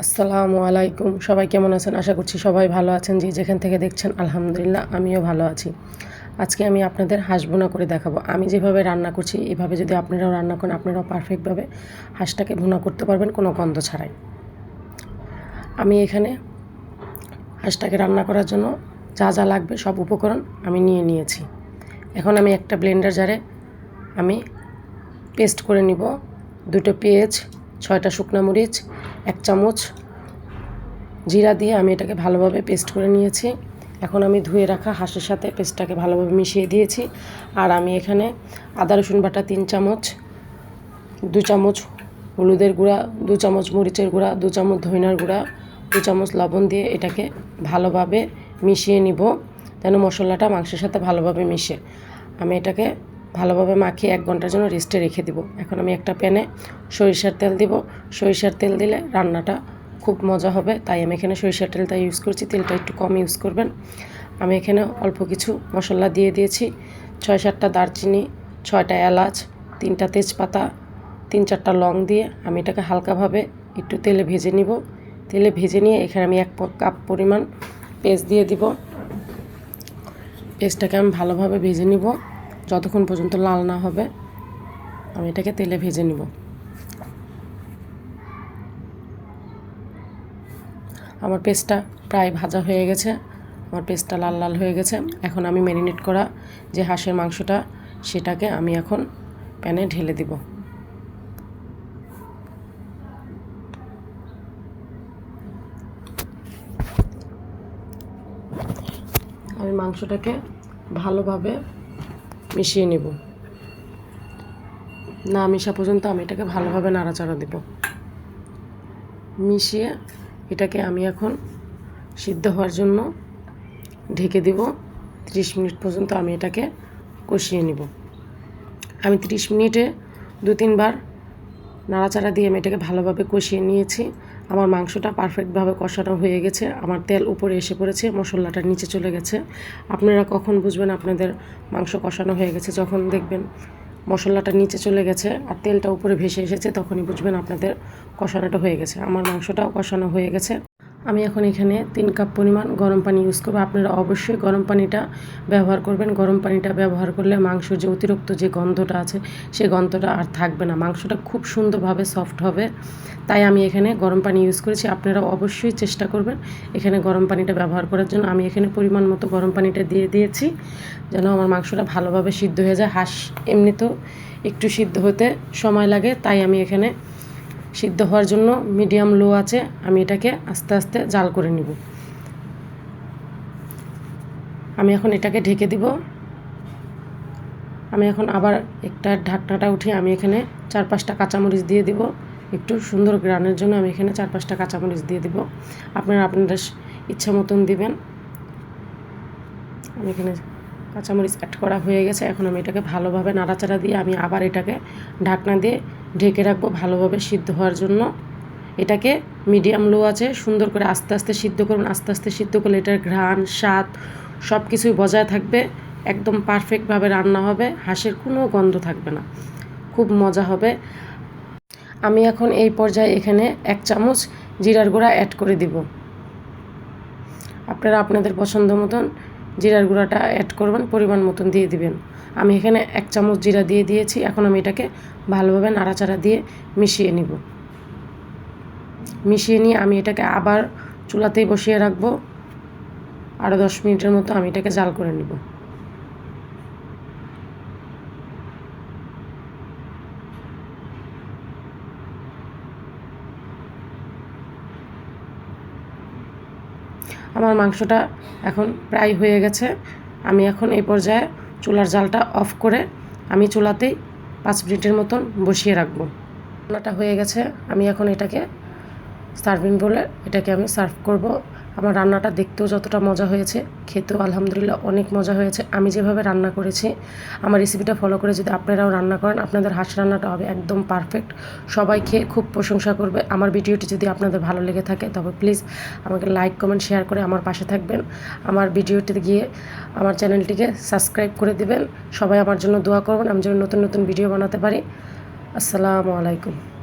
আসসালামু আলাইকুম। সবাই কেমন আছেন? আশা করছি সবাই ভালো আছেন। যে যেখান থেকে দেখছেন আলহামদুলিল্লাহ আমিও ভালো আছি। আজকে আমি আপনাদের হাঁস ভুনা করে দেখাবো। আমি যেভাবে রান্না করছি এভাবে যদি আপনারাও রান্না করেন আপনারাও পারফেক্টভাবে হাঁসটাকে ভুনা করতে পারবেন কোনো গন্ধ ছাড়াই। আমি এখানে হাঁসটাকে রান্না করার জন্য যা যা লাগবে সব উপকরণ আমি নিয়ে নিয়েছি। এখন আমি একটা ব্লেন্ডার জারে আমি পেস্ট করে নিব 2টো পেঁয়াজ, 6টা শুকনো মরিচ, 1 চামচ জিরা দিয়ে আমি এটাকে ভালোভাবে পেস্ট করে নিয়েছি। এখন আমি ধুয়ে রাখা হাঁসের সাথে পেস্টটাকে ভালোভাবে মিশিয়ে দিয়েছি। আর আমি এখানে আদা রসুন বাটা 3 চামচ, 2 চামচ হলুদের গুঁড়া, 2 চামচ মরিচের গুঁড়া, 2 চামচ ধনিয়ার গুঁড়া, 2 চামচ লবণ দিয়ে এটাকে ভালোভাবে মিশিয়ে নিব যেন মশলাটা মাংসের সাথে ভালোভাবে মিশে। আমি এটাকে ভালোভাবে মাখিয়ে 1 ঘন্টার জন্য রেস্টে রেখে দিব। এখন আমি একটা প্যানে সরিষার তেল দিব। সরিষার তেল দিলে রান্নাটা খুব মজা হবে, তাই আমি এখানে সরিষার তেলটা ইউজ করছি। তেলটা একটু কম ইউজ করবেন। আমি এখানে অল্প কিছু মশলা দিয়ে দিয়েছি। 6-7টা দারচিনি, 6টা এলাচ, 3টা তেজপাতা, 3-4টা লং দিয়ে আমি এটাকে হালকাভাবে একটু তেলে ভেজে নিব। তেলে ভেজে নিয়ে এখানে আমি 1 কাপ পরিমাণ পেঁয়াজ দিয়ে দিব। পেঁয়াজটাকে আমি ভালোভাবে ভেজে নিব যতক্ষণ পর্যন্ত লাল না হবে। আমি এটাকে তেলে ভেজে নিব। আমার পেস্টটা প্রায় ভাজা হয়ে গেছে, আমার পেস্টটা লাল লাল হয়ে গেছে। এখন আমি ম্যারিনেট করা যে হাঁসের মাংসটা সেটাকে আমি এখন প্যানে ঢেলে দিব। আমি মাংসটাকে ভালোভাবে মিশিয়ে নেব। না মিশা পর্যন্ত আমি এটাকে ভালোভাবে নাড়াচাড়া দেব। মিশিয়ে এটাকে আমি এখন সিদ্ধ হওয়ার জন্য ঢেকে দেব। 30 মিনিট পর্যন্ত আমি এটাকে কষিয়ে নেব। আমি 30 মিনিটে 2-3 বার নাড়াচাড়া দিয়ে আমি এটাকে ভালোভাবে কষিয়ে নিয়েছি। আমার মাংসটা পারফেক্টভাবে কষানো হয়ে গেছে। আমার তেল উপরে এসে পড়েছে, মশলাটা নিচে চলে গেছে। আপনারা কখন বুঝবেন আপনাদের মাংস কষানো হয়ে গেছে? যখন দেখবেন মশলাটা নিচে চলে গেছে আর তেলটা উপরে ভেসে এসেছে তখনই বুঝবেন আপনাদের কষানোটা হয়ে গেছে। আমার মাংসটাও কষানো হয়ে গেছে। আমি এখন এখানে 3 কাপ পরিমাণ গরম পানি ইউজ করব। আপনারা অবশ্যই গরম পানিটা ব্যবহার করবেন। গরম পানিটা ব্যবহার করলে মাংসর যে অতিরিক্ত যে গন্ধটা আছে সেই গন্ধটা আর থাকবে না। মাংসটা খুব সুন্দরভাবে সফট হবে। তাই আমি এখানে গরম পানি ইউজ করেছি। আপনারা অবশ্যই চেষ্টা করবেন এখানে গরম পানিটা ব্যবহার করার জন্য। আমি এখানে পরিমাণ মতো গরম পানিটা দিয়ে দিয়েছি যেন আমার মাংসটা ভালোভাবে সিদ্ধ হয়ে যায়। হাঁস এমনিতেও একটু সিদ্ধ হতে সময় লাগে, তাই আমি এখানে সিদ্ধ হওয়ার জন্য মিডিয়াম লো আছে আমি এটাকে আস্তে আস্তে জাল করে নিব। আমি এখন এটাকে ঢেকে দিব। আমি এখন আবার একটা ঢাকনাটা উঠিয়ে আমি এখানে 4-5টা কাঁচামরিচ দিয়ে দিব। একটু সুন্দর গ্রানের জন্য আমি এখানে 4-5টা কাঁচামরিচ দিয়ে দিব। আপনারা আপনাদের ইচ্ছা মতন দিবেন। আমি এখানে কাঁচামরিচ অ্যাড করা হয়ে গেছে। এখন আমি এটাকে ভালোভাবে নাড়াচাড়া দিয়ে আমি আবার এটাকে ঢাকনা দিয়ে ঢেকে রাখবো ভালোভাবে সিদ্ধ হওয়ার জন্য। এটাকে মিডিয়াম লো আছে সুন্দর করে আস্তে আস্তে সিদ্ধ করুন। আস্তে আস্তে সিদ্ধ করলে এটার ঘ্রাণ, স্বাদ সব কিছুই বজায় থাকবে। একদম পারফেক্টভাবে রান্না হবে, হাঁসের কোনো গন্ধ থাকবে না, খুব মজা হবে। আমি এখন এই পর্যায়ে এখানে 1 চামচ জিরার গুঁড়া অ্যাড করে দিব। আপনারা আপনাদের পছন্দ মতন জিরার গুঁড়াটা অ্যাড করবেন, পরিমাণ মতন দিয়ে দিবেন। আমি এখানে 1 চামচ জিরা দিয়ে দিয়েছি। এখন আমি এটাকে ভালোভাবে নাড়াচাড়া দিয়ে মিশিয়ে নিব। মিশিয়ে নিয়ে আমি এটাকে আবার চুলাতেই বসিয়ে রাখবো। আরও 10 মিনিটের মতো আমি এটাকে জাল করে নিব। আমার মাংসটা এখন প্রায় হয়ে গেছে। আমি এখন এই পর্যায়ে চুলার জালটা অফ করে আমি চুলাতেই 5 মিনিটের মতন বসিয়ে রাখবো। রান্নাটা হয়ে গেছে। আমি এখন এটাকে সার্ভিং বলে এটাকে আমি সার্ভ করব। আমার রান্নাটা দেখতেও যতটা মজা হয়েছে খেতেও আলহামদুলিল্লাহ অনেক মজা হয়েছে। আমি যেভাবে রান্না করেছি আমার রেসিপিটা ফলো করে যদি আপনারাও রান্না করেন আপনাদের হাঁস রান্নাটা হবে একদম পারফেক্ট। সবাই খেয়ে খুব প্রশংসা করবে। আমার ভিডিওটি যদি আপনাদের ভালো লেগে থাকে তবে প্লিজ আমাকে লাইক, কমেন্ট, শেয়ার করে আমার পাশে থাকবেন। আমার ভিডিওটিতে গিয়ে আমার চ্যানেলটিকে সাবস্ক্রাইব করে দিবেন। সবাই আমার জন্য দোয়া করবেন আমি যেন নতুন নতুন ভিডিও বানাতে পারি। আসসালামু আলাইকুম।